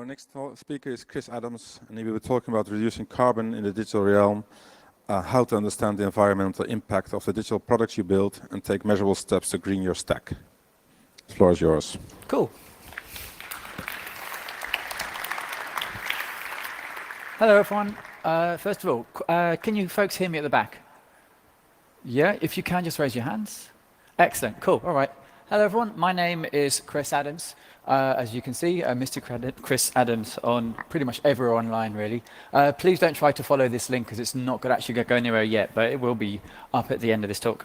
next speaker is Chris Adams, and he will be talking about reducing carbon in the digital realm, how to understand the environmental impact of the digital products you build, and take measurable steps to green your stack. The floor is yours. Cool. Hello, everyone. First of all, can you folks hear me at the back? Yeah, if you can, just raise your hands. Excellent, cool, all right. Hello, everyone. My name is Chris Adams. As you can see, Mr. Chris Adams on pretty much everywhere online, really. Please don't try to follow this link because it's not actually going to go anywhere yet, but it will be up at the end of this talk.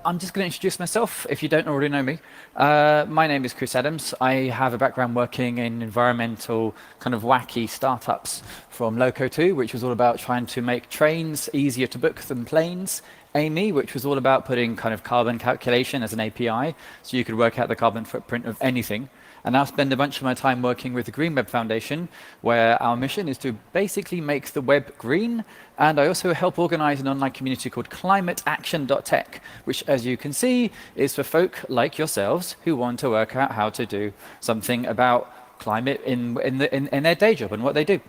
I'm just going to introduce myself if you don't already know me. My name is Chris Adams. I have a background working in environmental kind of wacky startups from Loco2, which was all about trying to make trains easier to book than planes. Amy, which was all about putting kind of carbon calculation as an API, so you could work out the carbon footprint of anything. And I'll spend a bunch of my time working with the Green Web Foundation, where our mission is to basically make the web green. And I also help organize an online community called climateaction.tech, which, as you can see, is for folk like yourselves who want to work out how to do something about climate in their day job and what they do.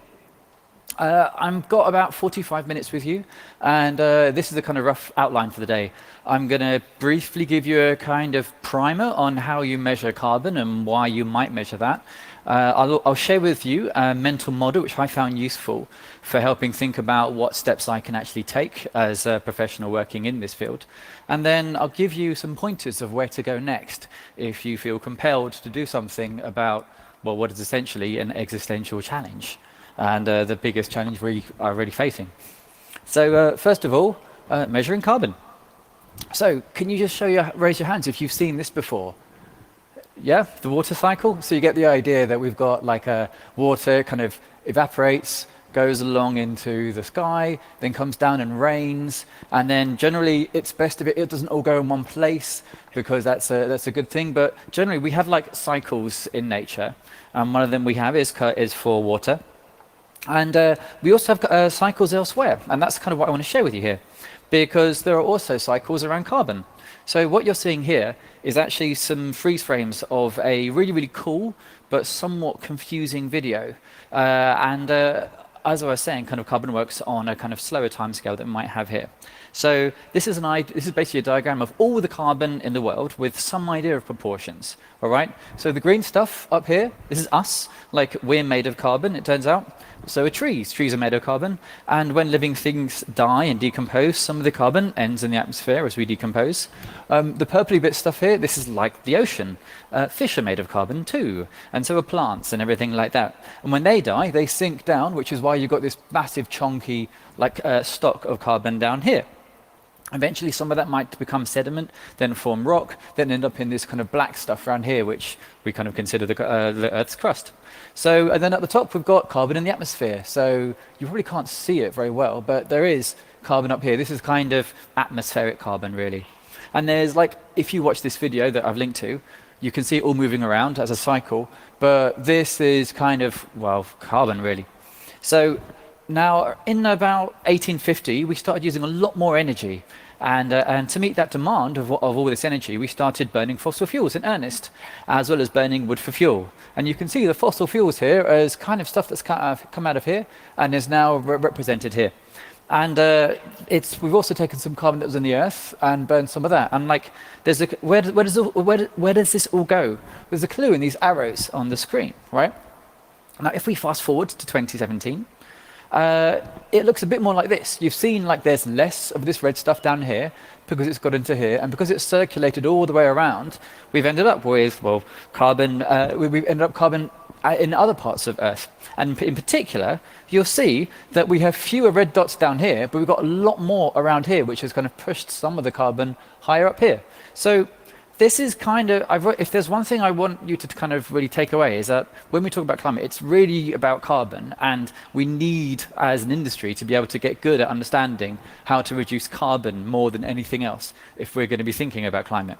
I've got about 45 minutes with you, and this is the kind of rough outline for the day. I'm going to briefly give you a kind of primer on how you measure carbon and why you might measure that. I'll share with you a mental model which I found useful for helping think about what steps I can actually take as a professional working in this field. And then I'll give you some pointers of where to go next if you feel compelled to do something about, well, what is essentially an existential challenge. And the biggest challenge we are really facing. So first of all, measuring carbon. So can you just raise your hands if you've seen this before? Yeah, the water cycle. So you get the idea that we've got like a water kind of evaporates, goes along into the sky, then comes down and rains, and then generally it's best if it doesn't all go in one place because that's a good thing. But generally we have like cycles in nature, and one of them we have is for water. And we also have cycles elsewhere, and that's kind of what I want to share with you here, because there are also cycles around carbon. So what you're seeing here is actually some freeze frames of a really, really cool but somewhat confusing video. As I was saying, kind of carbon works on a kind of slower timescale that we might have here. So this is basically a diagram of all the carbon in the world with some idea of proportions. All right. So the green stuff up here, this is us. Like we're made of carbon, it turns out. So are trees. Trees are made of carbon. And when living things die and decompose, some of the carbon ends in the atmosphere as we decompose. The purpley bit stuff here, this is like the ocean. Fish are made of carbon too. And so are plants and everything like that. And when they die, they sink down, which is why you've got this massive chunky stock of carbon down here. Eventually, some of that might become sediment, then form rock, then end up in this kind of black stuff around here, which we kind of consider the Earth's crust. So, and then at the top, we've got carbon in the atmosphere. So you probably can't see it very well, but there is carbon up here. This is kind of atmospheric carbon, really. And there's like, if you watch this video that I've linked to, you can see it all moving around as a cycle, but this is kind of, well, carbon, really. So now, in about 1850, we started using a lot more energy. And to meet that demand of all this energy, we started burning fossil fuels in earnest, as well as burning wood for fuel. And you can see the fossil fuels here as kind of stuff that's come out of here and is now represented here. And we've also taken some carbon that was in the earth and burned some of that. And like, where does this all go? There's a clue in these arrows on the screen, right? Now, if we fast forward to 2017, it looks a bit more like this. You've seen like there's less of this red stuff down here because it's got into here, and because it's circulated all the way around, we've ended up with, well, carbon. We've ended up carbon in other parts of Earth. And in particular, you'll see that we have fewer red dots down here, but we've got a lot more around here, which has kind of pushed some of the carbon higher up here. So this is kind of, if there's one thing I want you to kind of really take away is that when we talk about climate, it's really about carbon, and we need, as an industry, to be able to get good at understanding how to reduce carbon more than anything else if we're going to be thinking about climate.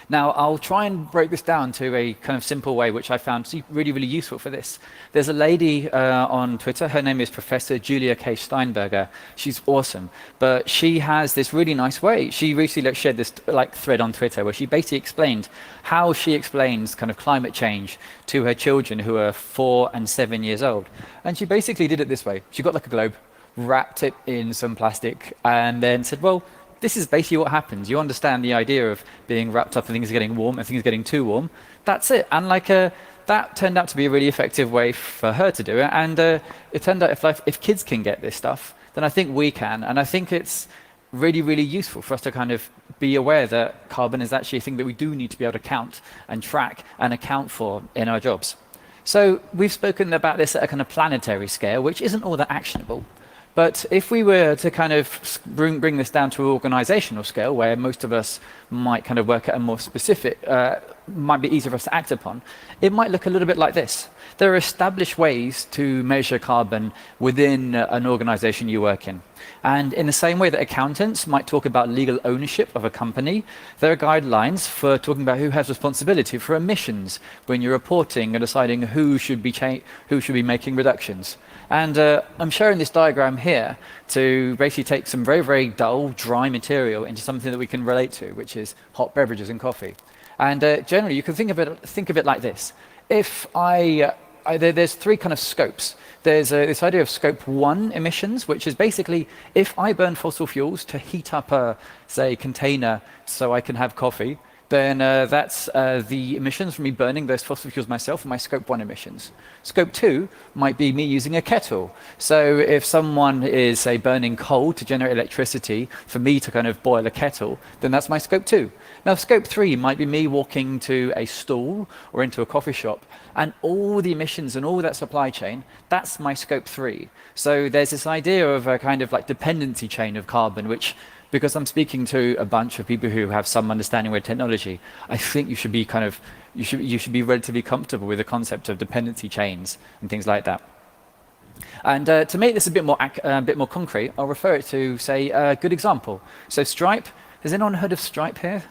Now, I'll try and break this down to a kind of simple way, which I found really, really useful for this. There's a lady on Twitter. Her name is Professor Julia K. Steinberger. She's awesome. But she has this really nice way. She recently shared this thread on Twitter where she basically explained how she explains kind of climate change to her children who are 4 and 7 years old. And she basically did it this way. She got like a globe, wrapped it in some plastic, and then said, well, this is basically what happens. You understand the idea of being wrapped up and things getting warm and things getting too warm. That's it. And that turned out to be a really effective way for her to do it. And it turned out if kids can get this stuff, then I think we can. And I think it's really, really useful for us to kind of be aware that carbon is actually a thing that we do need to be able to count and track and account for in our jobs. So we've spoken about this at a kind of planetary scale, which isn't all that actionable. But if we were to kind of bring this down to an organizational scale, where most of us might kind of work at a more specific, might be easier for us to act upon, it might look a little bit like this. There are established ways to measure carbon within an organization you work in. And in the same way that accountants might talk about legal ownership of a company, there are guidelines for talking about who has responsibility for emissions when you're reporting and deciding who should be making reductions. And I'm showing this diagram here to basically take some very, very dull, dry material into something that we can relate to, which is hot beverages and coffee. And generally, you can think of it like this. If there's 3 kind of scopes. There's this idea of scope 1 emissions, which is basically if I burn fossil fuels to heat up a, say, container so I can have coffee, then that's the emissions from me burning those fossil fuels myself, my scope 1 emissions. Scope 2 might be me using a kettle. So if someone is, say, burning coal to generate electricity for me to kind of boil a kettle, then that's my scope 2. Now, scope 3 might be me walking to a stall or into a coffee shop, and all the emissions and all that supply chain, that's my scope 3. So there's this idea of a kind of like dependency chain of carbon, which, because I'm speaking to a bunch of people who have some understanding with technology, I think you should be relatively comfortable with the concept of dependency chains and things like that. And to make this a bit more concrete, I'll refer it to, say, a good example. So Stripe, has anyone heard of Stripe here?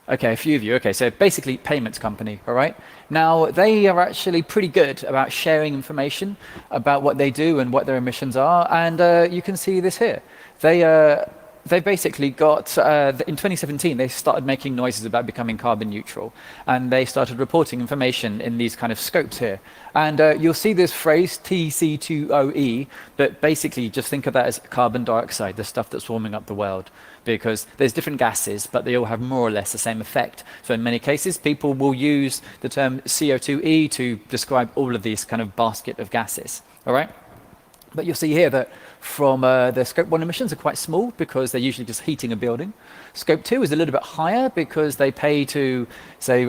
Okay, a few of you. Okay, so basically payments company, all right? Now, they are actually pretty good about sharing information about what they do and what their emissions are, and you can see this here. They basically got, in 2017, they started making noises about becoming carbon neutral, and they started reporting information in these kind of scopes here. And you'll see this phrase, TC2OE, but basically just think of that as carbon dioxide, the stuff that's warming up the world, because there's different gases, but they all have more or less the same effect. So in many cases, people will use the term CO2e to describe all of these kind of basket of gases, all right? But you'll see here that from the scope 1 emissions are quite small because they're usually just heating a building. Scope 2 is a little bit higher because they pay to, say,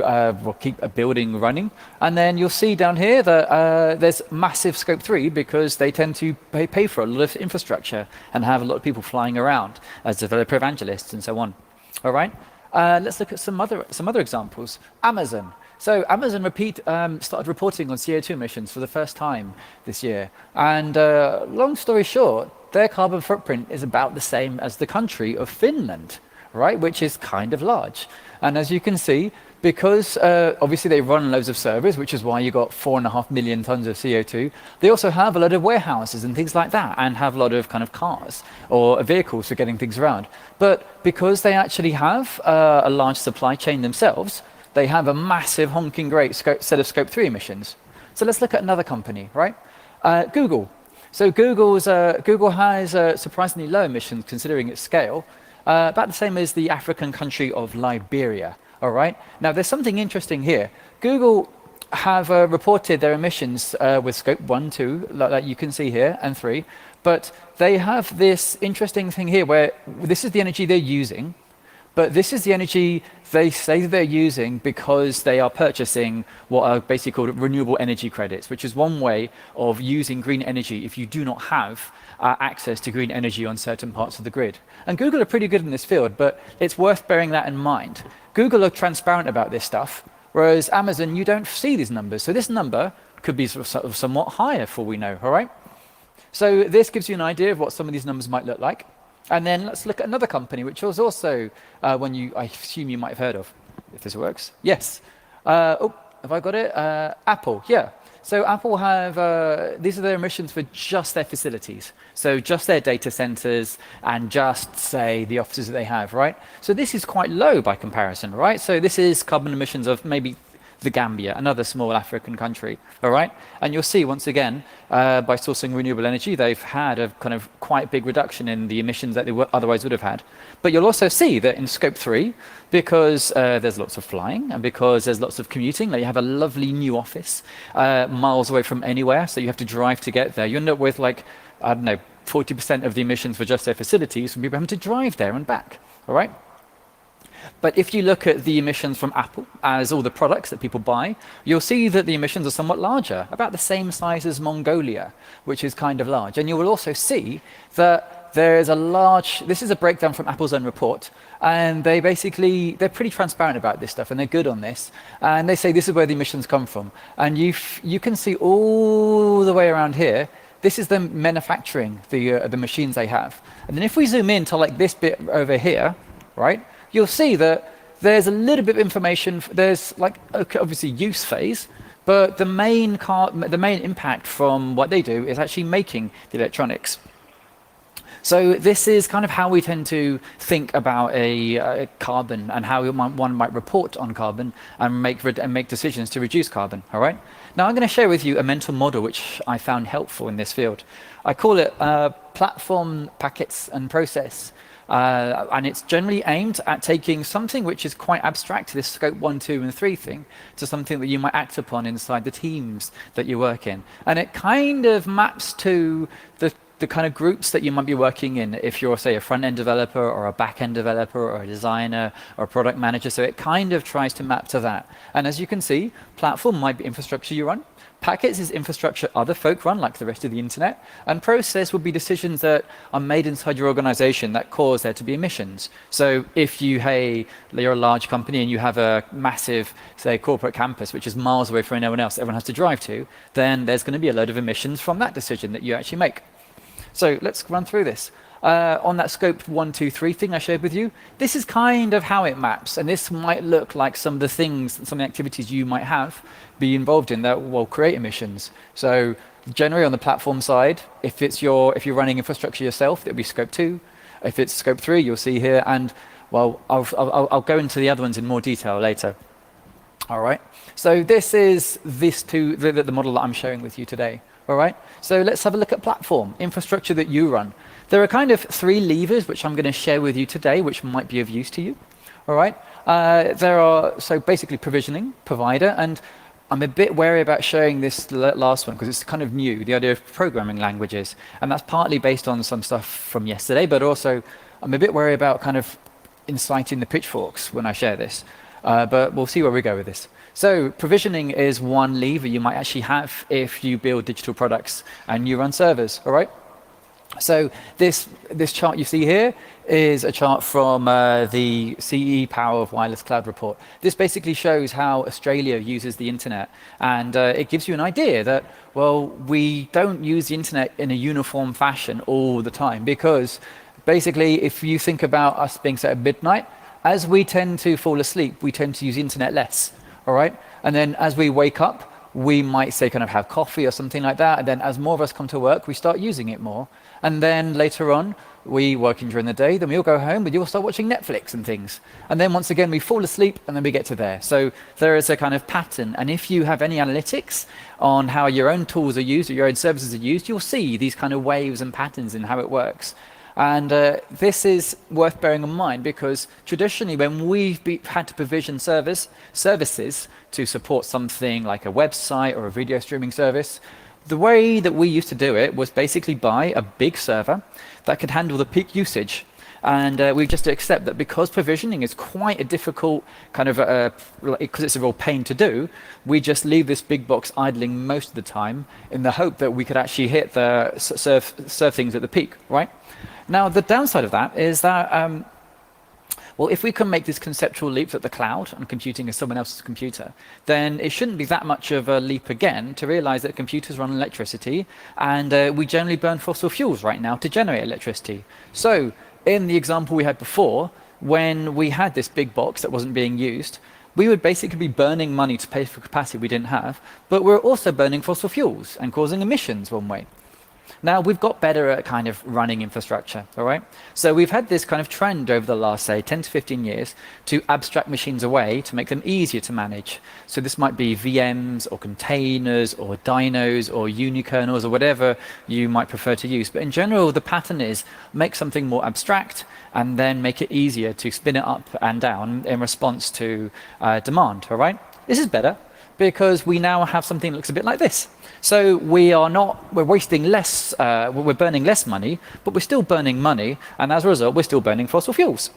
keep a building running. And then you'll see down here that there's massive scope 3 because they tend to pay for a lot of infrastructure and have a lot of people flying around as developer evangelists and so on. All right, let's look at some other examples. Amazon. So Amazon started reporting on CO2 emissions for the first time this year. And long story short, their carbon footprint is about the same as the country of Finland, right? Which is kind of large. And as you can see, because obviously they run loads of servers, which is why you got 4.5 million tons of CO2, they also have a lot of warehouses and things like that, and have a lot of kind of cars or vehicles for getting things around. But because they actually have a large supply chain themselves, they have a massive honking great set of scope 3 emissions. So let's look at another company, right? Google. So Google has surprisingly low emissions considering its scale, about the same as the African country of Liberia, all right? Now there's something interesting here. Google have reported their emissions with scope 1, 2, like you can see here, and 3, but they have this interesting thing here where this is the energy they're using, but this is the energy they say they're using because they are purchasing what are basically called renewable energy credits, which is one way of using green energy if you do not have access to green energy on certain parts of the grid. And Google are pretty good in this field, but it's worth bearing that in mind. Google are transparent about this stuff, whereas Amazon, you don't see these numbers. So this number could be sort of somewhat higher for all we know, all right? So this gives you an idea of what some of these numbers might look like. And then let's look at another company, which was also one I assume you might have heard of. if this works. Yes. Oh, have I got it? Apple, yeah. So Apple have, these are their emissions for just their facilities. So just their data centers and just, say, the offices that they have, right? So this is quite low by comparison, right? So this is carbon emissions of maybe the Gambia, another small African country, all right? And you'll see, once again, by sourcing renewable energy, they've had a kind of quite big reduction in the emissions that they otherwise would have had. But you'll also see that in scope 3, because there's lots of flying and because there's lots of commuting, like you have a lovely new office miles away from anywhere, so you have to drive to get there. You end up with, like, I don't know, 40% of the emissions for just their facilities from people having to drive there and back, all right? But if you look at the emissions from Apple as all the products that people buy, you'll see that the emissions are somewhat larger, about the same size as Mongolia, which is kind of large. And you will also see that there's a large, this is a breakdown from Apple's own report, and they're pretty transparent about this stuff, and they're good on this. And they say this is where the emissions come from. And you can see all the way around here, this is them manufacturing the machines they have. And then if we zoom in to like this bit over here, right, you'll see that there's a little bit of information. There's like, okay, obviously use phase, but the main impact from what they do is actually making the electronics. So this is kind of how we tend to think about a carbon and how one might report on carbon and make decisions to reduce carbon, all right? Now I'm going to share with you a mental model which I found helpful in this field. I call it platform, packets, and process. And it's generally aimed at taking something which is quite abstract, this scope 1, 2, and 3 thing, to something that you might act upon inside the teams that you work in. And it kind of maps to the kind of groups that you might be working in if you're, say, a front-end developer or a back-end developer or a designer or a product manager. So it kind of tries to map to that. And as you can see, platform might be infrastructure you run. Packets is infrastructure other folk run, like the rest of the internet. And process would be decisions that are made inside your organization that cause there to be emissions. So if you're a large company and you have a massive, say, corporate campus, which is miles away from anyone else everyone has to drive to, then there's going to be a load of emissions from that decision that you actually make. So let's run through this. On that scope 1, 2, 3 thing I shared with you, this is kind of how it maps. And this might look like some of the things, some of the activities you might be involved in that will create emissions. So generally on the platform side, if you're running infrastructure yourself, it'll be scope 2. If it's scope 3, you'll see here. And well, I'll go into the other ones in more detail later. All right. So this is the model that I'm sharing with you today. All right. So let's have a look at platform, infrastructure that you run. There are kind of 3 levers which I'm going to share with you today, which might be of use to you. All right. So basically provisioning, provider, and I'm a bit wary about showing this last one because it's kind of new, the idea of programming languages. And that's partly based on some stuff from yesterday, but also I'm a bit wary about kind of inciting the pitchforks when I share this. But we'll see where we go with this. So provisioning is one lever you might actually have if you build digital products and you run servers, all right? So this chart you see here is a chart from the CE Power of Wireless Cloud report. This basically shows how Australia uses the internet, and it gives you an idea that, well, we don't use the internet in a uniform fashion all the time, because basically if you think about us being set at midnight, as we tend to fall asleep, we tend to use the internet less, all right? And then as we wake up, we might say kind of have coffee or something like that, and then as more of us come to work, we start using it more. And then later on, we working during the day, then we all go home, but you'll start watching Netflix and things. And then once again, we fall asleep, and then we get to there. So there is a kind of pattern. And if you have any analytics on how your own tools are used or your own services are used, you'll see these kind of waves and patterns in how it works. And this is worth bearing in mind because traditionally when we've had to provision services to support something like a website or a video streaming service, the way that we used to do it was basically buy a big server that could handle the peak usage. And we just accept that because provisioning is quite a difficult kind of, because it's a real pain to do, we just leave this big box idling most of the time in the hope that we could actually hit the serve things at the peak, right? Now, the downside of that is that, well, if we can make this conceptual leap that the cloud and computing is someone else's computer, then it shouldn't be that much of a leap again to realize that computers run on electricity, and we generally burn fossil fuels right now to generate electricity. So in the example we had before, when we had this big box that wasn't being used, we would basically be burning money to pay for capacity we didn't have, but we're also burning fossil fuels and causing emissions one way. Now, we've got better at kind of running infrastructure, all right? So we've had this kind of trend over the last, say, 10 to 15 years to abstract machines away to make them easier to manage. So this might be VMs or containers or dynos or unikernels or whatever you might prefer to use. But in general, the pattern is make something more abstract and then make it easier to spin it up and down in response to demand, all right? This is better because we now have something that looks a bit like this. So we're wasting less, we're burning less money, but we're still burning money, and as a result, we're still burning fossil fuels.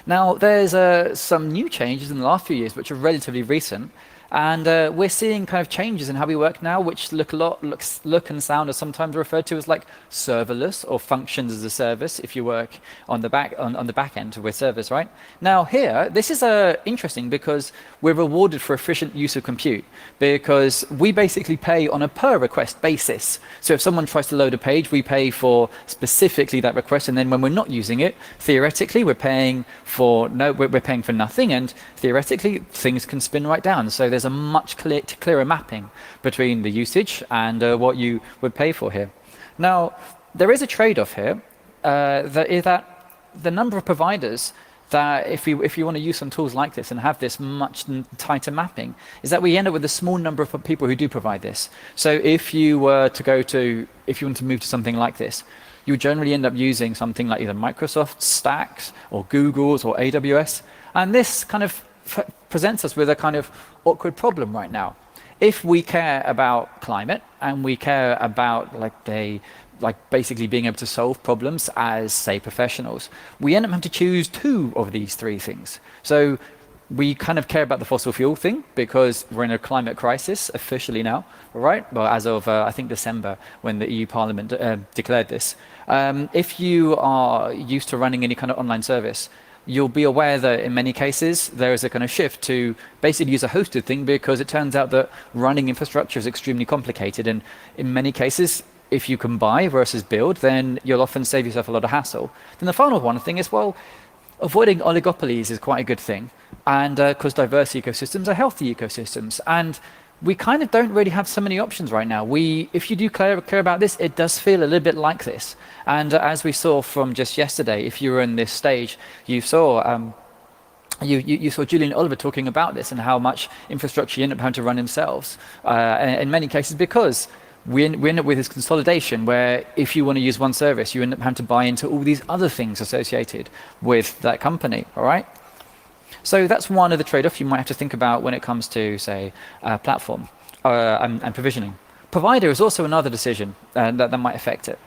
Now, there's some new changes in the last few years, which are relatively recent, and we're seeing kind of changes in how we work now, which look and sound are sometimes referred to as like serverless or functions as a service if you work on the back end with servers, right? Now here, this is interesting because we're rewarded for efficient use of compute because we basically pay on a per request basis. So if someone tries to load a page, we pay for specifically that request, and then when we're not using it, theoretically we're paying for nothing, and theoretically things can spin right down. So there's a much clearer mapping between the usage and what you would pay for here. Now, there is a trade-off here, that is that the number of providers that if you want to use some tools like this and have this much tighter mapping, is that we end up with a small number of people who do provide this. So if you want to move to something like this, you generally end up using something like either Microsoft Stacks or Google's or AWS, and this kind of presents us with a kind of awkward problem right now. If we care about climate and we care about basically being able to solve problems as, say, professionals, we end up having to choose two of these three things. So we kind of care about the fossil fuel thing because we're in a climate crisis officially now, right? Well, as of, I think, December, when the EU Parliament declared this. If you are used to running any kind of online service, you'll be aware that in many cases there is a kind of shift to basically use a hosted thing because it turns out that running infrastructure is extremely complicated, and in many cases if you can buy versus build, then you'll often save yourself a lot of hassle. Then the final one thing is, well, avoiding oligopolies is quite a good thing, and because diverse ecosystems are healthy ecosystems, and we kind of don't really have so many options right now. If you do care about this, it does feel a little bit like this. And as we saw from just yesterday, if you were in this stage, you saw you saw Julian Oliver talking about this and how much infrastructure you end up having to run themselves. In many cases, because we end up with this consolidation where if you want to use one service, you end up having to buy into all these other things associated with that company, all right? So that's one of the trade-offs you might have to think about when it comes to, say, platform and provisioning. Provider is also another decision that might affect it.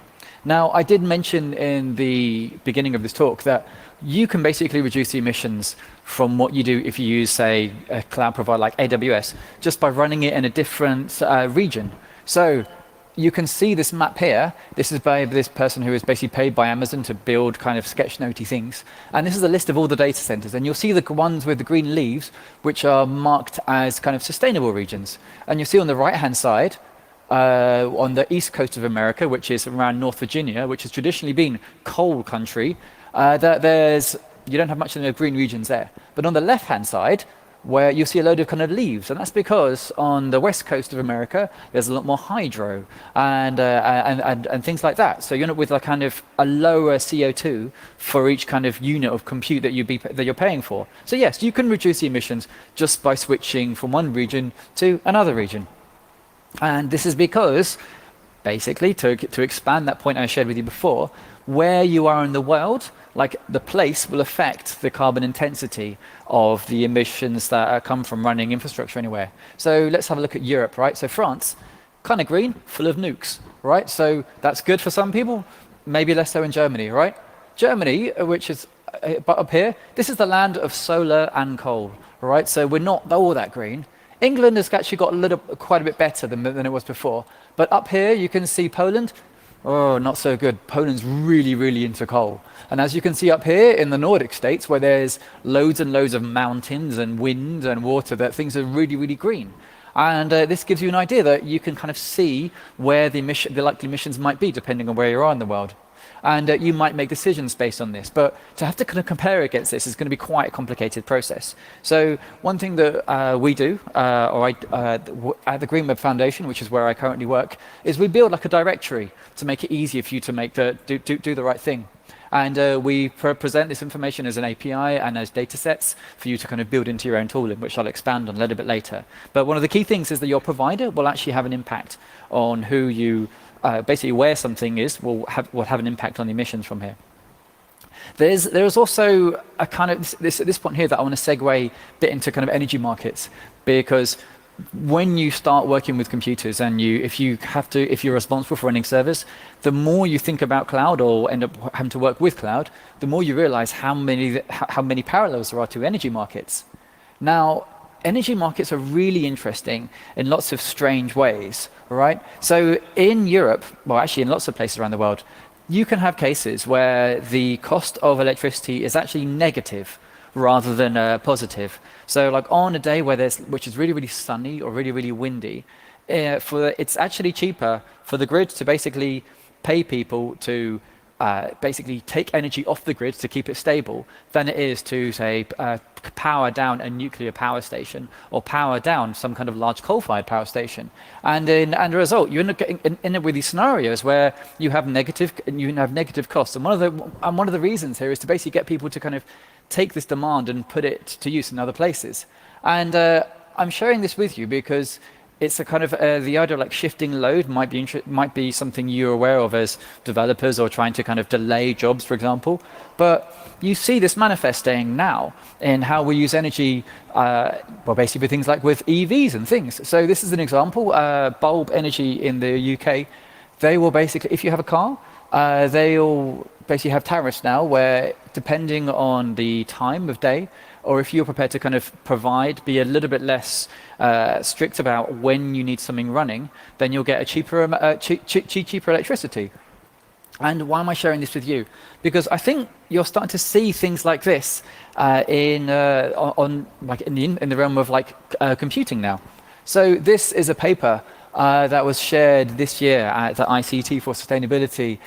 Now, I did mention in the beginning of this talk that you can basically reduce the emissions from what you do if you use, say, a cloud provider like AWS, just by running it in a different region. So you can see this map here. This is by this person who is basically paid by Amazon to build kind of sketchnotey things. And this is a list of all the data centers. And you'll see the ones with the green leaves, which are marked as kind of sustainable regions. And you'll see on the right-hand side, on the east coast of America, which is around North Virginia, which has traditionally been coal country, that you don't have much of the green regions there. But on the left-hand side, where you see a load of kind of leaves, and that's because on the west coast of America there's a lot more hydro and things like that. So you end up with a kind of a lower CO2 for each kind of unit of compute that you're paying for. So yes, you can reduce the emissions just by switching from one region to another region. And this is because, basically, to expand that point I shared with you before, where you are in the world, like the place will affect the carbon intensity of the emissions that come from running infrastructure anywhere. So let's have a look at Europe, right? So France, kind of green, full of nukes, right? So that's good for some people, maybe less so in Germany, right? Germany, which is up here, this is the land of solar and coal, right? So we're not all that green. England has actually got quite a bit better than it was before. But up here, you can see Poland. Oh, not so good. Poland's really, really into coal. And as you can see up here in the Nordic states, where there's loads and loads of mountains and wind and water, that things are really, really green. And this gives you an idea that you can kind of see where the likely emissions might be, depending on where you are in the world. And you might make decisions based on this, but to have to kind of compare against this is going to be quite a complicated process. So one thing that we do, at the Green Web Foundation, which is where I currently work, is we build like a directory to make it easier for you to do the right thing. And we present this information as an API and as data sets for you to kind of build into your own tooling, which I'll expand on a little bit later. But one of the key things is that your provider will actually have an impact on who you, basically where something is, will have an impact on the emissions from here. There's also a kind of, at this point here that I want to segue a bit into kind of energy markets, because when you start working with computers and if you're responsible for running servers, the more you think about cloud or end up having to work with cloud, the more you realize how many parallels there are to energy markets. Now, energy markets are really interesting in lots of strange ways, right? So in Europe, well, actually in lots of places around the world, you can have cases where the cost of electricity is actually negative rather than positive. So like on a day which is really, really sunny or really, really windy, it's actually cheaper for the grid to basically pay people to basically take energy off the grid to keep it stable than it is to, say, power down a nuclear power station or power down some kind of large coal-fired power station. And as a result, you end up with these scenarios where you have negative costs. And one of the reasons here is to basically get people to kind of take this demand and put it to use in other places. And I'm sharing this with you because it's a kind of the idea of like shifting load might be something you're aware of as developers or trying to kind of delay jobs, for example. But you see this manifesting now in how we use energy, well, basically with things like with EVs and things. So this is an example. Bulb Energy in the UK, they will basically, if you have a car, they'll basically have tariffs now where, depending on the time of day, or if you're prepared to kind of be a little bit less strict about when you need something running, then you'll get a cheaper electricity. And why am I sharing this with you? Because I think you're starting to see things like this in the realm of like computing now. So this is a paper that was shared this year at the ICT for Sustainability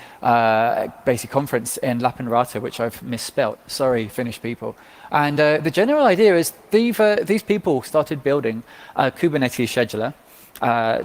basic conference in Lappeenranta, which I've misspelt. Sorry, Finnish people. And the general idea is these people started building a Kubernetes scheduler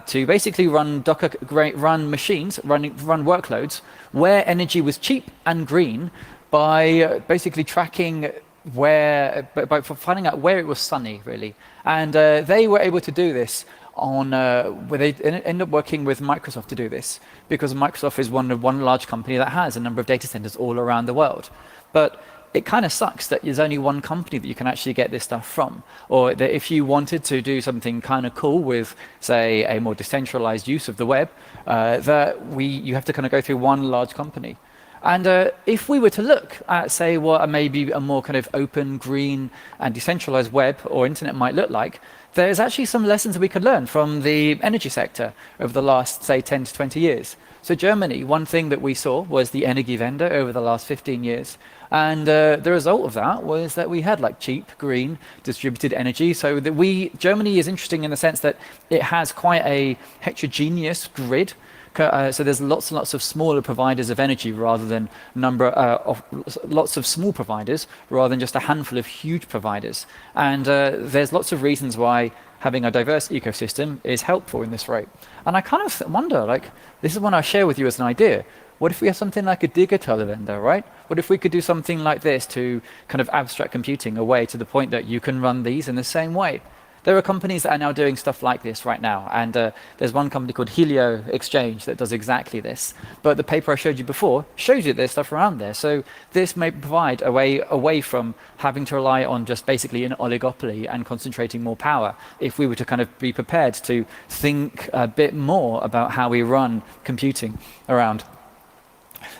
to basically run run machines, run workloads where energy was cheap and green by basically tracking by finding out where it was sunny, really. And they were able to do this where they end up working with Microsoft to do this, because Microsoft is one large company that has a number of data centers all around the world. But it kind of sucks that there's only one company that you can actually get this stuff from, or that if you wanted to do something kind of cool with, say, a more decentralized use of the web, you have to kind of go through one large company. And if we were to look at, say, what maybe a more kind of open, green, and decentralized web or internet might look like, there's actually some lessons we could learn from the energy sector over the last, say, 10 to 20 years. So Germany, one thing that we saw was the Energiewende over the last 15 years. And the result of that was that we had like cheap, green, distributed energy. So Germany is interesting in the sense that it has quite a heterogeneous grid. So there's lots and lots of smaller providers of energy rather than lots of small providers rather than just a handful of huge providers. And there's lots of reasons why having a diverse ecosystem is helpful in this rate. And I kind of wonder, like, this is one I share with you as an idea. What if we have something like a Digitaalewende, right? What if we could do something like this to kind of abstract computing away to the point that you can run these in the same way? There are companies that are now doing stuff like this right now, and there's one company called Helio Exchange that does exactly this. But the paper I showed you before shows you there's stuff around there. So this may provide a way away from having to rely on just basically an oligopoly and concentrating more power, if we were to kind of be prepared to think a bit more about how we run computing around.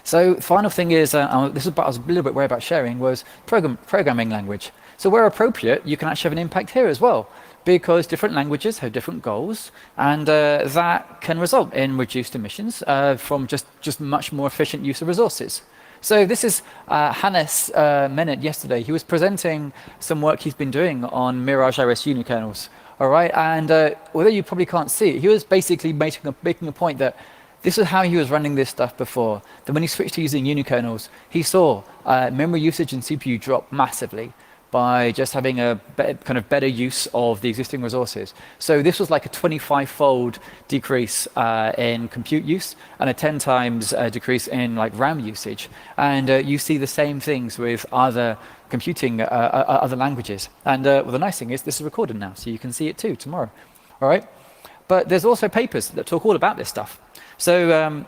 So final thing is, this is what I was a little bit worried about sharing, was programming language. So where appropriate, you can actually have an impact here as well, because different languages have different goals, and that can result in reduced emissions from just much more efficient use of resources. So this is Hannes Menet yesterday. He was presenting some work he's been doing on Mirage iOS unikernels. All right, and although you probably can't see it, he was basically making a point that This is how he was running this stuff before. Then when he switched to using unikernels, he saw memory usage and CPU drop massively by just having a kind of better use of the existing resources. So this was like a 25-fold decrease in compute use and a 10 times decrease in like RAM usage. And you see the same things with other computing, other languages. And well, the nice thing is this is recorded now, so you can see it too tomorrow. All right? But there's also papers that talk all about this stuff. So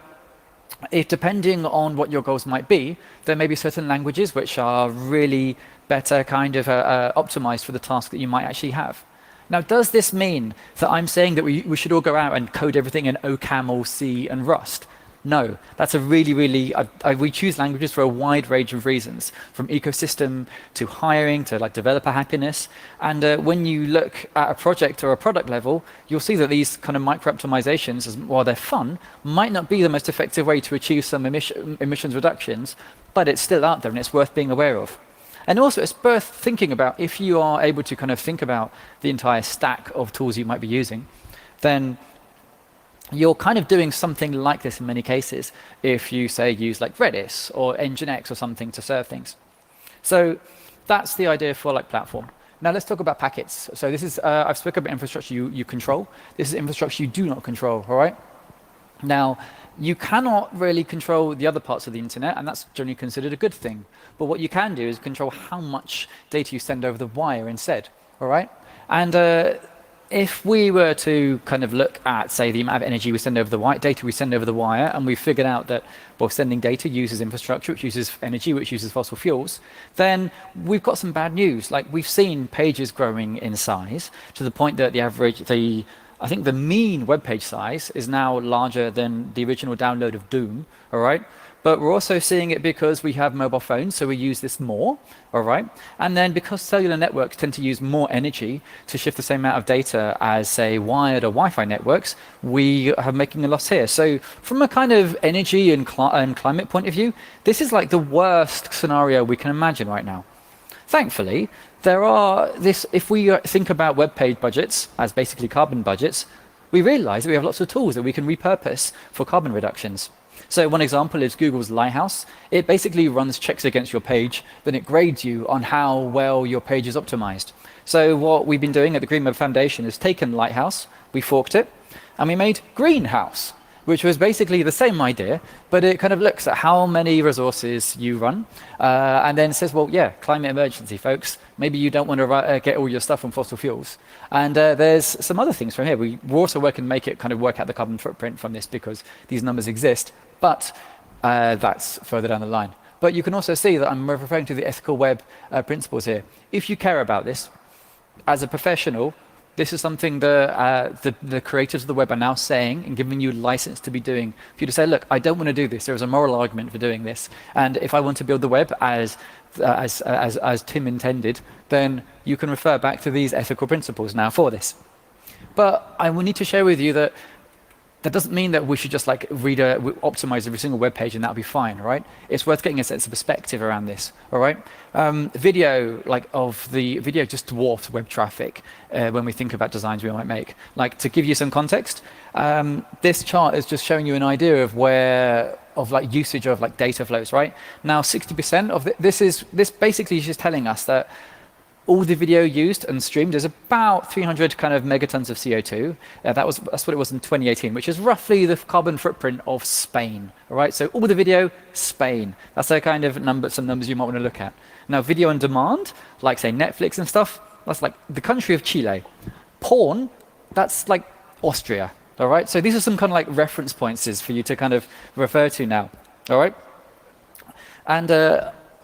if depending on what your goals might be, there may be certain languages which are really better kind of optimized for the task that you might actually have. Now, does this mean that I'm saying that we should all go out and code everything in OCaml, C, and Rust? No, that's a really, we choose languages for a wide range of reasons, from ecosystem to hiring to like developer happiness. And when you look at a project or a product level, you'll see that these kind of micro optimizations, while they're fun, might not be the most effective way to achieve some emissions reductions, but it's still out there and it's worth being aware of. And also, it's worth thinking about if you are able to kind of think about the entire stack of tools you might be using, then you're kind of doing something like this in many cases if you, say, use like Redis or Nginx or something to serve things. So that's the idea for like platform. Now let's talk about packets. So this is, I've spoken about infrastructure you control. This is infrastructure you do not control, all right? Now, you cannot really control the other parts of the internet, and that's generally considered a good thing. But what you can do is control how much data you send over the wire instead, all right? And if we were to kind of look at, say, the amount of energy we send over the wire, data we send over the wire, and we figured out that, well, sending data uses infrastructure, which uses energy, which uses fossil fuels, then we've got some bad news. Like, we've seen pages growing in size to the point that I think the mean web page size is now larger than the original download of Doom, all right? But we're also seeing it because we have mobile phones, so we use this more, all right? And then because cellular networks tend to use more energy to shift the same amount of data as, say, wired or Wi-Fi networks, we are making a loss here. So from a kind of energy and climate point of view, this is like the worst scenario we can imagine right now. Thankfully, if we think about web page budgets as basically carbon budgets, we realize that we have lots of tools that we can repurpose for carbon reductions. So one example is Google's Lighthouse. It basically runs checks against your page, then it grades you on how well your page is optimized. So what we've been doing at the Green Web Foundation is taken Lighthouse, we forked it, and we made Greenhouse, which was basically the same idea, but it kind of looks at how many resources you run, and then says, well, yeah, climate emergency, folks. Maybe you don't want to get all your stuff from fossil fuels. And there's some other things from here. We're also working to make it kind of work out the carbon footprint from this because these numbers exist, but that's further down the line. But you can also see that I'm referring to the ethical web principles here. If you care about this, as a professional, this is something the creators of the web are now saying and giving you license to be doing. For you to say, look, I don't want to do this. There is a moral argument for doing this. And if I want to build the web as Tim intended, then you can refer back to these ethical principles now for this. But I will need to share with you that that doesn't mean that we should just like optimize every single web page and that'll be fine, all right? It's worth getting a sense of perspective around this, all right? Video just dwarfs web traffic when we think about designs we might make. Like, to give you some context, this chart is just showing you an idea of usage of like data flows, right? Now, 60% of this basically is just telling us that all the video used and streamed is about 300 kind of megatons of CO2. That's what it was in 2018, which is roughly the carbon footprint of Spain. All right, so all the video, Spain. That's a kind of some numbers you might want to look at. Now, video on demand, like say Netflix and stuff, that's like the country of Chile. Porn, that's like Austria. All right, so these are some kind of like reference points for you to kind of refer to now. All right, and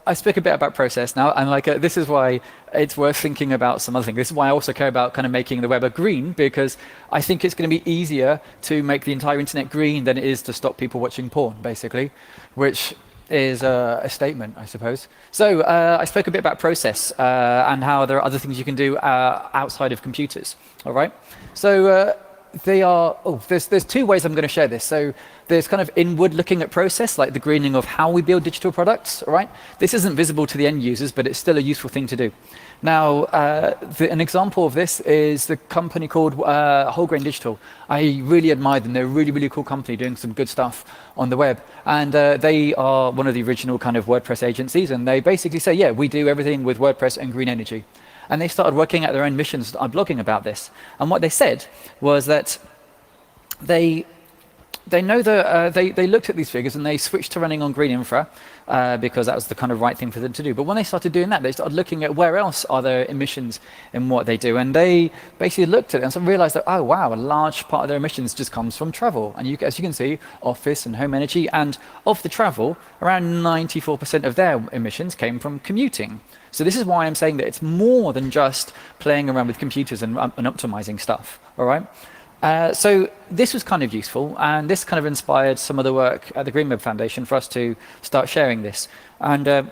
I spoke a bit about process now, and like this is why it's worth thinking about some other things. This is why I also care about kind of making the web a green, because I think it's going to be easier to make the entire internet green than it is to stop people watching porn, basically, which is a statement, I suppose. So I spoke a bit about process and how there are other things you can do outside of computers. All right. So they are, there's two ways I'm going to share this. So there's kind of inward looking at process, like the greening of how we build digital products, all right? This isn't visible to the end users, but it's still a useful thing to do. Now, an example of this is the company called Whole Grain Digital. I really admire them. They're a really, really cool company doing some good stuff on the web. And they are one of the original kind of WordPress agencies. And they basically say, yeah, we do everything with WordPress and green energy. And they started working at their own missions, blogging about this. And what they said was that they know that they looked at these figures and they switched to running on green infra because that was the kind of right thing for them to do. But when they started doing that, they started looking at where else are there emissions in what they do. And they basically looked at it and sort of realized that, oh, wow, a large part of their emissions just comes from travel. And as you can see, office and home energy. And of the travel, around 94% of their emissions came from commuting. So this is why I'm saying that it's more than just playing around with computers and optimizing stuff, all right? So this was kind of useful, and this kind of inspired some of the work at the Green Web Foundation for us to start sharing this. And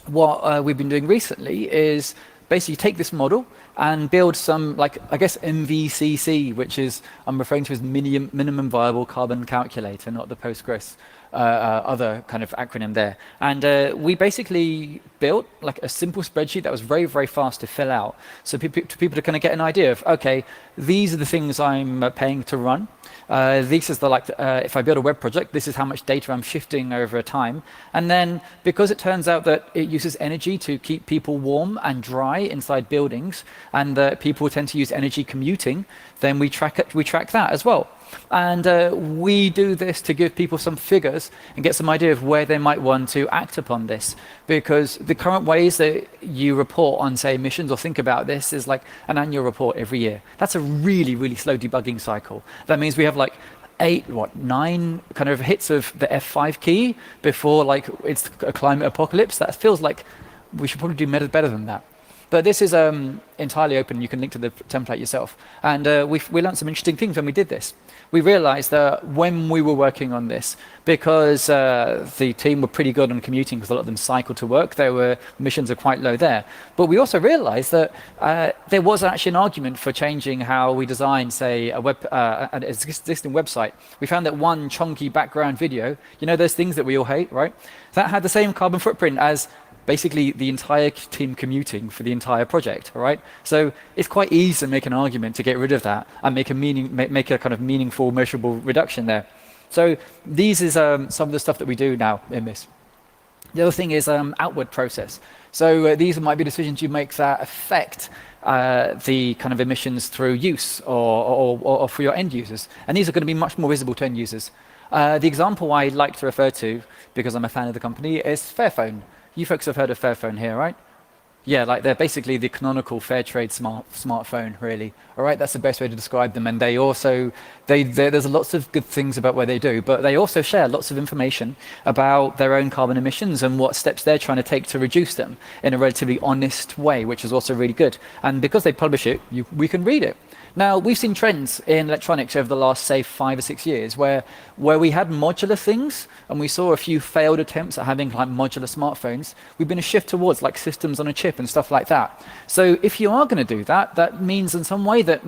what we've been doing recently is basically take this model and build some, like, I guess, MVCC, which is, I'm referring to as minimum viable carbon calculator, not the Postgres other kind of acronym there. And we basically built like a simple spreadsheet that was very, very fast to fill out. So people to kind of get an idea of, okay, these are the things I'm paying to run. This is if I build a web project, this is how much data I'm shifting over time. And then because it turns out that it uses energy to keep people warm and dry inside buildings, and that people tend to use energy commuting, then we track that as well. And we do this to give people some figures and get some idea of where they might want to act upon this. Because the current ways that you report on, say, emissions or think about this is like an annual report every year. That's a really, really slow debugging cycle. That means we have like 9 kind of hits of the F5 key before like it's a climate apocalypse. That feels like we should probably do better than that. But this is entirely open. You can link to the template yourself. And we learned some interesting things when we did this. We realized that when we were working on this, because the team were pretty good on commuting, because a lot of them cycled to work, emissions are quite low there. But we also realized that there was actually an argument for changing how we design, say, an existing website. We found that one chunky background video, you know those things that we all hate, right? That had the same carbon footprint as basically the entire team commuting for the entire project, all right? So it's quite easy to make an argument to get rid of that and make a kind of meaningful, measurable reduction there. So these is some of the stuff that we do now in this. The other thing is outward process. So these might be decisions you make that affect the kind of emissions through use or for your end users. And these are going to be much more visible to end users. The example I like to refer to, because I'm a fan of the company, is Fairphone. You folks have heard of Fairphone here, right? Yeah, like they're basically the canonical fair trade smartphone, really. All right, that's the best way to describe them. And they also, there's lots of good things about what they do, but they also share lots of information about their own carbon emissions and what steps they're trying to take to reduce them in a relatively honest way, which is also really good. And because they publish it, we can read it. Now, we've seen trends in electronics over the last, say, 5 or 6 years where we had modular things and we saw a few failed attempts at having like modular smartphones. We've been a shift towards like systems on a chip and stuff like that. So if you are going to do that, that means in some way that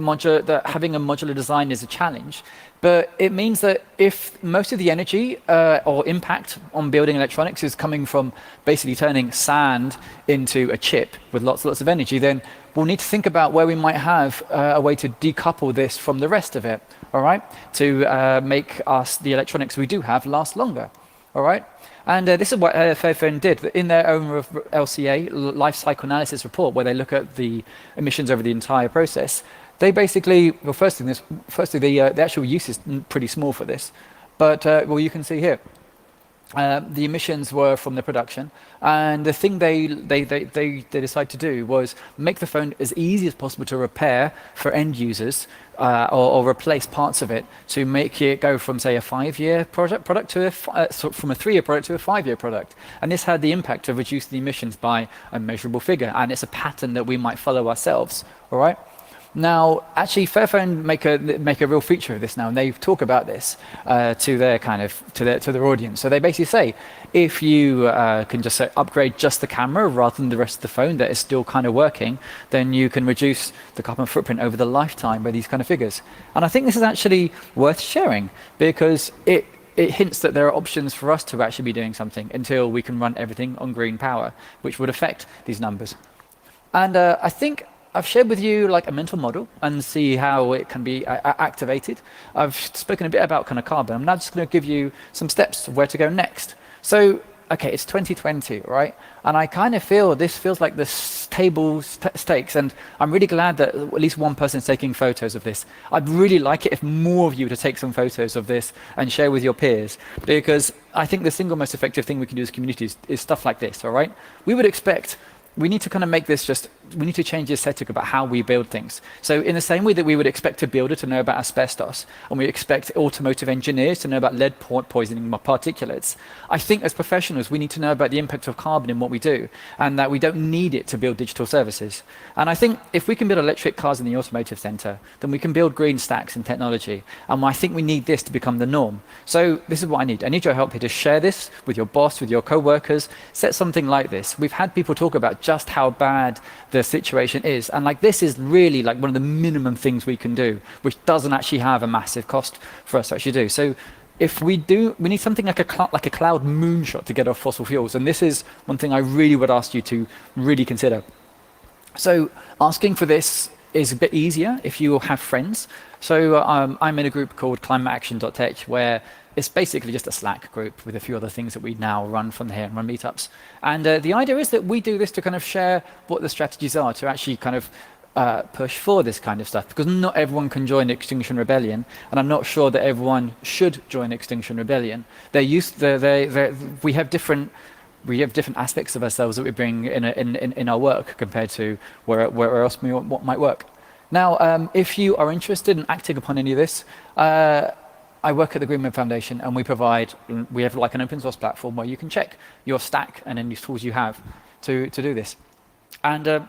having a modular design is a challenge. But it means that if most of the energy or impact on building electronics is coming from basically turning sand into a chip with lots of energy, then we'll need to think about where we might have a way to decouple this from the rest of it, all right, to make the electronics we do have last longer, all right? And this is what Fairphone did. In their own LCA, life cycle analysis report, where they look at the emissions over the entire process, they basically, well, firstly, the actual use is pretty small for this. But, well, you can see here, the emissions were from the production. And the thing they decided to do was make the phone as easy as possible to repair for end users or replace parts of it to make it go from, say, a 5-year product to from a 3-year product to a 5-year product. And this had the impact of reducing the emissions by a measurable figure. And it's a pattern that we might follow ourselves, all right? Now, actually, Fairphone make a real feature of this now, and they talk about this to their to their audience. So they basically say, if you can just upgrade just the camera rather than the rest of the phone that is still kind of working, then you can reduce the carbon footprint over the lifetime by these kind of figures. And I think this is actually worth sharing because it hints that there are options for us to actually be doing something until we can run everything on green power, which would affect these numbers. And I think I've shared with you like a mental model and see how it can be activated. I've spoken a bit about kind of carbon. I'm now just going to give you some steps of where to go next. So, okay, it's 2020, right? And I kind of feel this feels like the table stakes, and I'm really glad that at least one person is taking photos of this. I'd really like it if more of you to take some photos of this and share with your peers, because I think the single most effective thing we can do as communities is stuff like this, all right? We need to kind of make this we need to change the aesthetic about how we build things. So in the same way that we would expect a builder to know about asbestos, and we expect automotive engineers to know about lead poisoning particulates, I think as professionals, we need to know about the impact of carbon in what we do, and that we don't need it to build digital services. And I think if we can build electric cars in the automotive center, then we can build green stacks in technology. And I think we need this to become the norm. So this is what I need. I need your help here to share this with your boss, with your co-workers, set something like this. We've had people talk about just how bad the situation is, and like this is really like one of the minimum things we can do, which doesn't actually have a massive cost for us to actually do. So if we need something like a cloud moonshot to get off fossil fuels, and this is one thing I really would ask you to really consider. So asking for this is a bit easier if you have friends. So I'm in a group called climateaction.tech, where it's basically just a Slack group with a few other things that we now run from here and run meetups. And the idea is that we do this to kind of share what the strategies are to actually kind of push for this kind of stuff, because not everyone can join Extinction Rebellion, and I'm not sure that everyone should join Extinction Rebellion. We have different aspects of ourselves that we bring in our work compared to where else what might work. Now, if you are interested in acting upon any of this, I work at the Green Web Foundation, and we have like an open source platform where you can check your stack and any tools you have to do this. And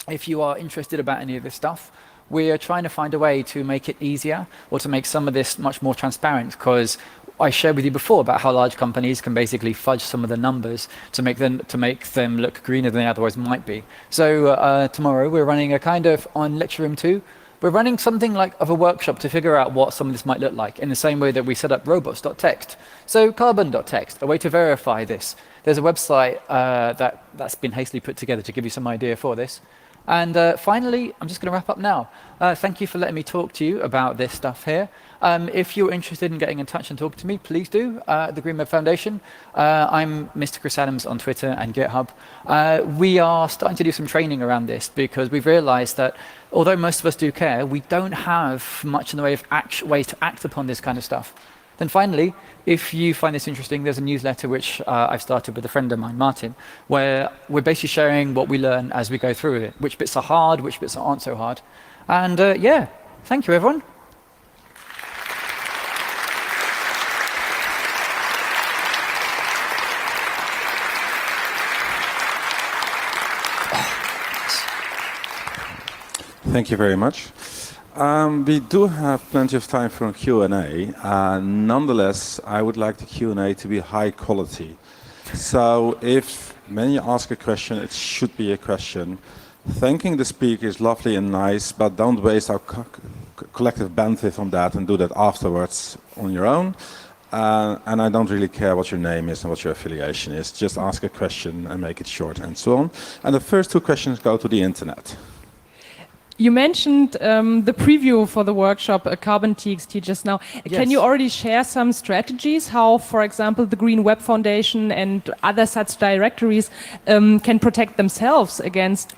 if you are interested about any of this stuff, we are trying to find a way to make it easier or to make some of this much more transparent, because I shared with you before about how large companies can basically fudge some of the numbers to make them look greener than they otherwise might be. So tomorrow we're running a kind of, on Lecture Room 2, we're running something like of a workshop to figure out what some of this might look like, in the same way that we set up robots.txt. So carbon.txt, a way to verify this. There's a website that's been hastily put together to give you some idea for this. And finally, I'm just going to wrap up now. Thank you for letting me talk to you about this stuff here. If you're interested in getting in touch and talking to me, please do, at the Green Web Foundation. I'm Mr. Chris Adams on Twitter and GitHub. We are starting to do some training around this, because we've realized that although most of us do care, we don't have much in the way of ways to act upon this kind of stuff. Then finally, if you find this interesting, there's a newsletter which I've started with a friend of mine, Martin, where we're basically sharing what we learn as we go through it, which bits are hard, which bits aren't so hard. And yeah, thank you, everyone. Thank you very much. We do have plenty of time for Q&A. Nonetheless, I would like the Q&A to be high quality. So if when you ask a question, it should be a question. Thanking the speaker is lovely and nice, but don't waste our collective bandwidth on that and do that afterwards on your own. And I don't really care what your name is and what your affiliation is. Just ask a question and make it short and so on. And the first two questions go to the internet. You mentioned the preview for the workshop, Carbon TXT, just now. Yes. Can you already share some strategies how, for example, the Green Web Foundation and other such directories can protect themselves against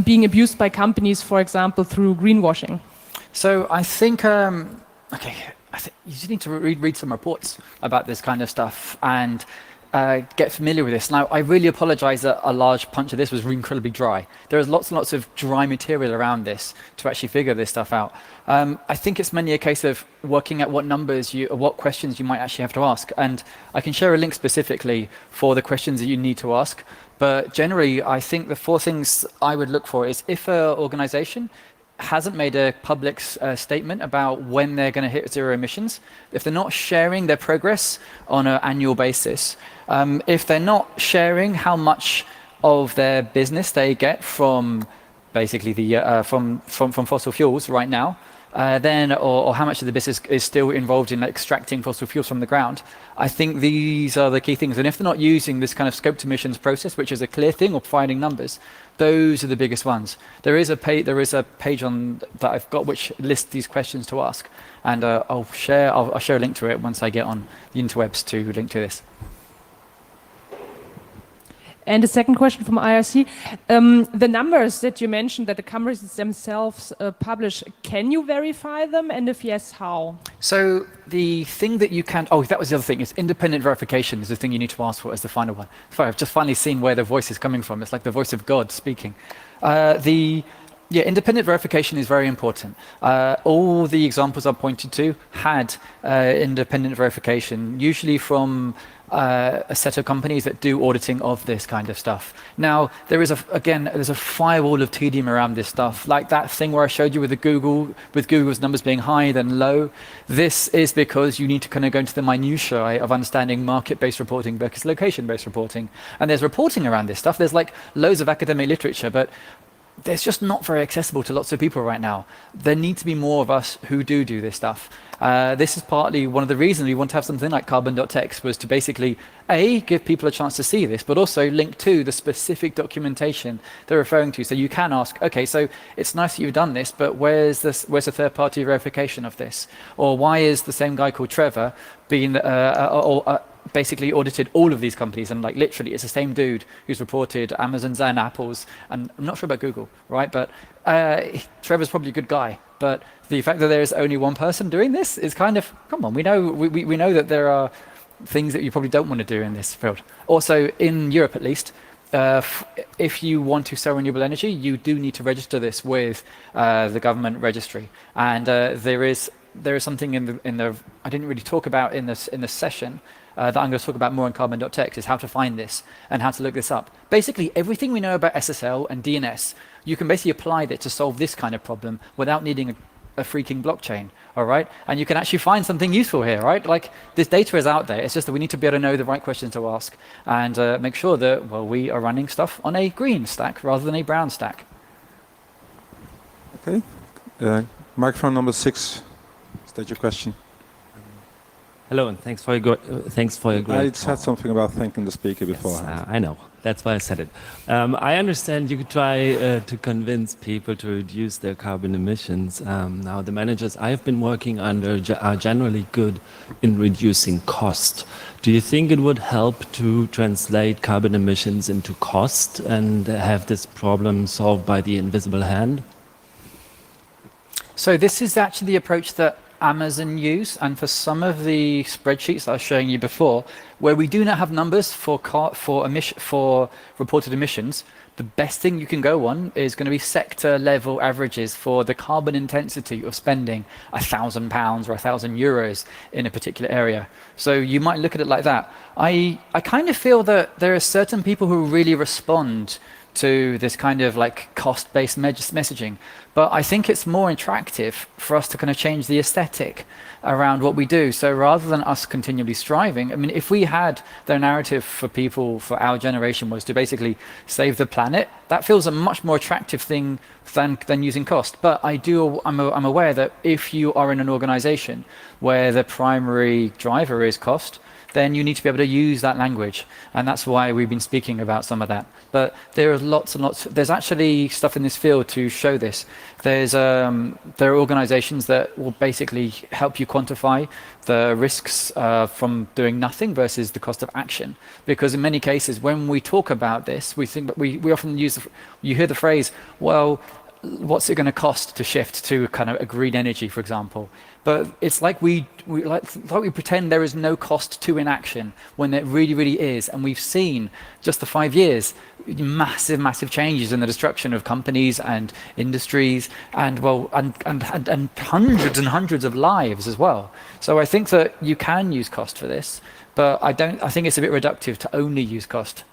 being abused by companies, for example, through greenwashing? So I think, I think you just need to read some reports about this kind of stuff and get familiar with this. Now, I really apologize that a large punch of this was incredibly dry. There is lots and lots of dry material around this to actually figure this stuff out. I think it's mainly a case of working at what numbers or what questions you might actually have to ask. And I can share a link specifically for the questions that you need to ask. But generally, I think the four things I would look for is if an organization hasn't made a public statement about when they're going to hit zero emissions, if they're not sharing their progress on an annual basis, if they're not sharing how much of their business they get from basically the from fossil fuels right now, then or how much of the business is still involved in extracting fossil fuels from the ground, I think these are the key things. And if they're not using this kind of scoped emissions process, which is a clear thing, or providing numbers, those are the biggest ones. There is a page on that I've got which lists these questions to ask, and I'll share a link to it once I get on the interwebs to link to this. And the second question from IRC, the numbers that you mentioned that the companies themselves publish, can you verify them? And if yes, how? So the thing that you can, that was the other thing, is independent verification is the thing you need to ask for as the final one. Sorry, I've just finally seen where the voice is coming from. It's like the voice of God speaking. Independent verification is very important. All the examples I pointed to had independent verification, usually from a set of companies that do auditing of this kind of stuff. Now, there's a firewall of tedium around this stuff, like that thing where I showed you with Google's numbers being high then low. This is because you need to kind of go into the minutiae of understanding market-based reporting versus location-based reporting. And there's reporting around this stuff. There's like loads of academic literature, but it's just not very accessible to lots of people right now. There need to be more of us who do this stuff. This is partly one of the reasons we want to have something like carbon.txt, was to basically, give people a chance to see this, but also link to the specific documentation they're referring to. So you can ask, okay, so it's nice that you've done this, but where's the third-party verification of this? Or why is the same guy called Trevor being basically audited all of these companies, and like literally it's the same dude who's reported Amazon's and Apple's, and I'm not sure about Google, right? But Trevor's probably a good guy, but the fact that there is only one person doing this is kind of, come on, we know that there are things that you probably don't want to do in this field. Also, in Europe at least, if you want to sell renewable energy, you do need to register this with the government registry, and there is something in the I didn't really talk about in the session. That I'm going to talk about more on carbon.txt, is how to find this and how to look this up. Basically, everything we know about SSL and DNS, you can basically apply that to solve this kind of problem without needing a freaking blockchain, all right? And you can actually find something useful here, right? Like, this data is out there. It's just that we need to be able to know the right questions to ask and make sure that, well, we are running stuff on a green stack rather than a brown stack. Okay. Microphone number 6. State your question. Hello, and thanks for your great I said something about thanking the speaker beforehand. Yes, I know. That's why I said it. I understand you could try to convince people to reduce their carbon emissions. Now, the managers I've been working under are generally good in reducing cost. Do you think it would help to translate carbon emissions into cost and have this problem solved by the invisible hand? So this is actually the approach that Amazon use, and for some of the spreadsheets that I was showing you before, where we do not have numbers for reported emissions, the best thing you can go on is going to be sector level averages for the carbon intensity of spending £1,000 or €1,000 in a particular area. So you might look at it like that. I kind of feel that there are certain people who really respond to this kind of like cost-based messaging. But I think it's more attractive for us to kind of change the aesthetic around what we do. So rather than us continually striving, I mean, if we had the narrative for people, for our generation, was to basically save the planet, that feels a much more attractive thing than using cost. But I'm aware that if you are in an organization where the primary driver is cost, then you need to be able to use that language. And that's why we've been speaking about some of that. But there are lots and lots, there's actually stuff in this field to show this. There are organizations that will basically help you quantify the risks from doing nothing versus the cost of action. Because in many cases, when we talk about this, we think that we often use, you hear the phrase, well, what's it going to cost to shift to kind of a green energy, for example? But it's like we pretend there is no cost to inaction when there really, really is. And we've seen just the 5 years, massive changes in the destruction of companies and industries, and hundreds and hundreds of lives as well. So I think that you can use cost for this, but I think it's a bit reductive to only use cost.